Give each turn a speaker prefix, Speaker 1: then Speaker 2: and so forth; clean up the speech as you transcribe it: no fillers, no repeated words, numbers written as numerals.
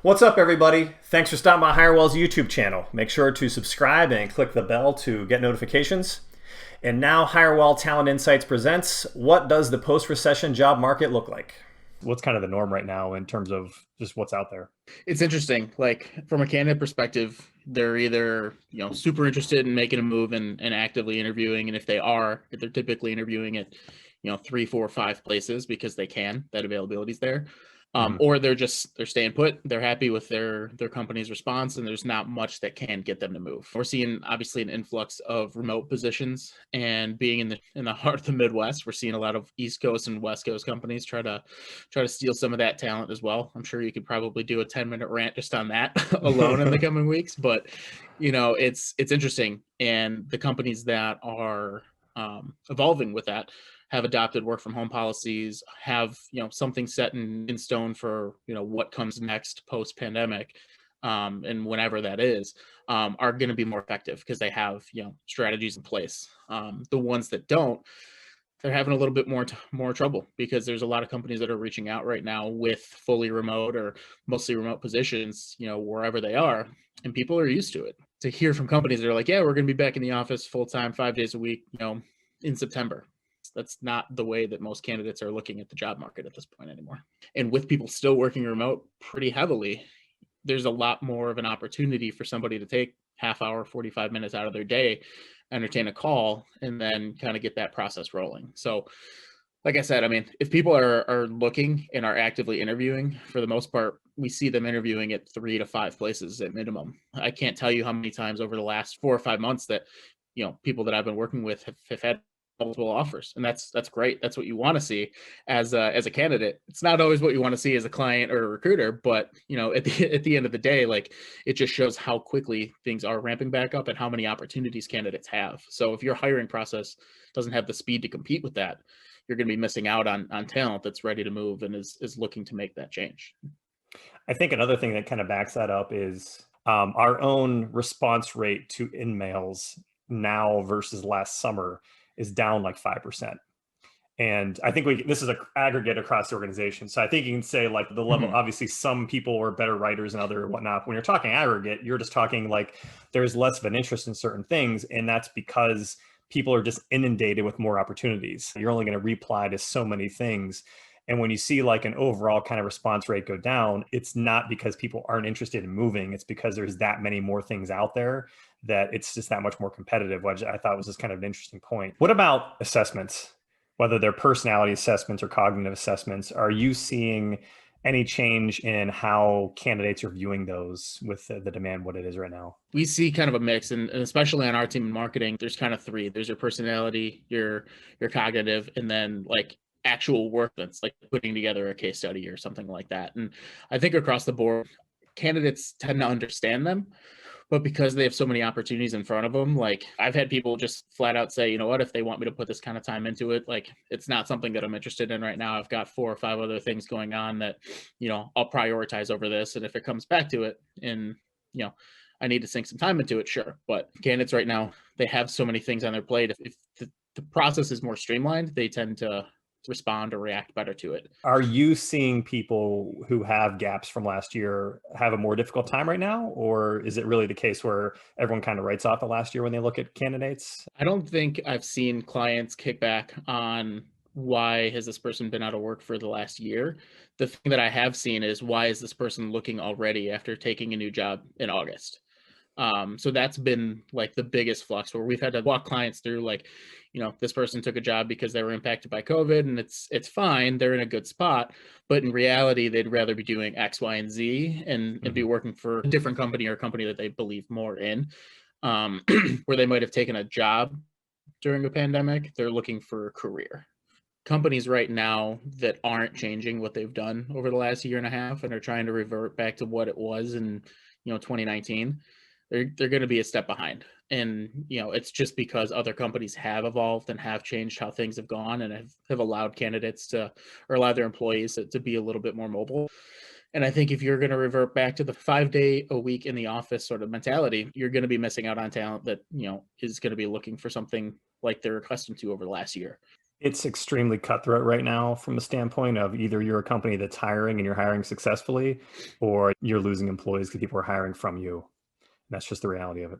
Speaker 1: What's up, everybody? Thanks for stopping by Hirewell's YouTube channel. Make sure to subscribe and click the bell to get notifications. And now Hirewell Talent Insights presents, what does the post-recession job market look like? What's kind of the norm right now in terms of just what's out there?
Speaker 2: It's interesting. Like from a candidate perspective, they're either, super interested in making a move and actively interviewing. And if they are, they're typically interviewing at, 3, 4, 5 places because they can, that availability is there. Or they're staying put. They're happy with their company's response, and there's not much that can get them to move. We're seeing obviously an influx of remote positions, and being in the heart of the Midwest, we're seeing a lot of East Coast and West Coast companies try to steal some of that talent as well. I'm sure you could probably do a 10-minute rant just on that alone in the coming weeks, but it's interesting, and the companies that are evolving with that have adopted work from home policies, have something set in stone for what comes next post pandemic, and whenever that is, are going to be more effective because they have strategies in place. The ones that don't, they're having a little bit more trouble because there's a lot of companies that are reaching out right now with fully remote or mostly remote positions, wherever they are, and people are used to it. To hear from companies that are like, yeah, we're going to be back in the office full time, 5 days a week, in September. That's not the way that most candidates are looking at the job market at this point anymore. And with people still working remote pretty heavily, there's a lot more of an opportunity for somebody to take half hour, 45 minutes out of their day, entertain a call, and then kind of get that process rolling. So like I said, I mean, if people are looking and are actively interviewing, for the most part, we see them interviewing at 3 to 5 places at minimum. I can't tell you how many times over the last 4 or 5 months that, people that I've been working with have had multiple offers, and that's great. That's what you want to see as a candidate. It's not always what you want to see as a client or a recruiter, but at the end of the day, like, it just shows how quickly things are ramping back up and how many opportunities candidates have. So if your hiring process doesn't have the speed to compete with that, you're going to be missing out on talent that's ready to move and is looking to make that change.
Speaker 1: I think another thing that kind of backs that up is our own response rate to in-mails now versus last summer is down like 5%. And I think this is an aggregate across the organization. So I think you can say like the level, obviously some people are better writers and other whatnot. When you're talking aggregate, you're just talking like there's less of an interest in certain things. And that's because people are just inundated with more opportunities. You're only going to reply to so many things. And when you see like an overall kind of response rate go down, it's not because people aren't interested in moving. It's because there's that many more things out there that it's just that much more competitive, which I thought was just kind of an interesting point. What about assessments, whether they're personality assessments or cognitive assessments? Are you seeing any change in how candidates are viewing those with the demand, what it is right now?
Speaker 2: We see kind of a mix, and especially on our team in marketing, there's kind of 3. There's your personality, your cognitive, and then like actual work that's like putting together a case study or something like that. And I think across the board, candidates tend to understand them, but because they have so many opportunities in front of them, like I've had people just flat out say, you know what, if they want me to put this kind of time into it, like it's not something that I'm interested in right now. I've got 4 or 5 other things going on that, I'll prioritize over this. And if it comes back to it and, I need to sink some time into it, sure. But candidates right now, they have so many things on their plate. If the process is more streamlined, they tend to respond or react better to it.
Speaker 1: Are you seeing people who have gaps from last year have a more difficult time right now? Or is it really the case where everyone kind of writes off the last year when they look at candidates?
Speaker 2: I don't think I've seen clients kick back on why has this person been out of work for the last year. The thing that I have seen is, why is this person looking already after taking a new job in August? So that's been like the biggest flux, where we've had to walk clients through, like, this person took a job because they were impacted by COVID, and it's fine. They're in a good spot, but in reality, they'd rather be doing X, Y, and Z and be working for a different company or a company that they believe more in, where they might have taken a job during a pandemic. They're looking for a career. Companies right now that aren't changing what they've done over the last year and a half and are trying to revert back to what it was in 2019, they're going to be a step behind. And it's just because other companies have evolved and have changed how things have gone, and have allowed candidates to, or allow their employees to be a little bit more mobile. And I think if you're going to revert back to the 5-day a week in the office sort of mentality, you're going to be missing out on talent that is going to be looking for something like they're accustomed to over the last year.
Speaker 1: It's extremely cutthroat right now from the standpoint of either you're a company that's hiring and you're hiring successfully, or you're losing employees because people are hiring from you. And that's just the reality of it.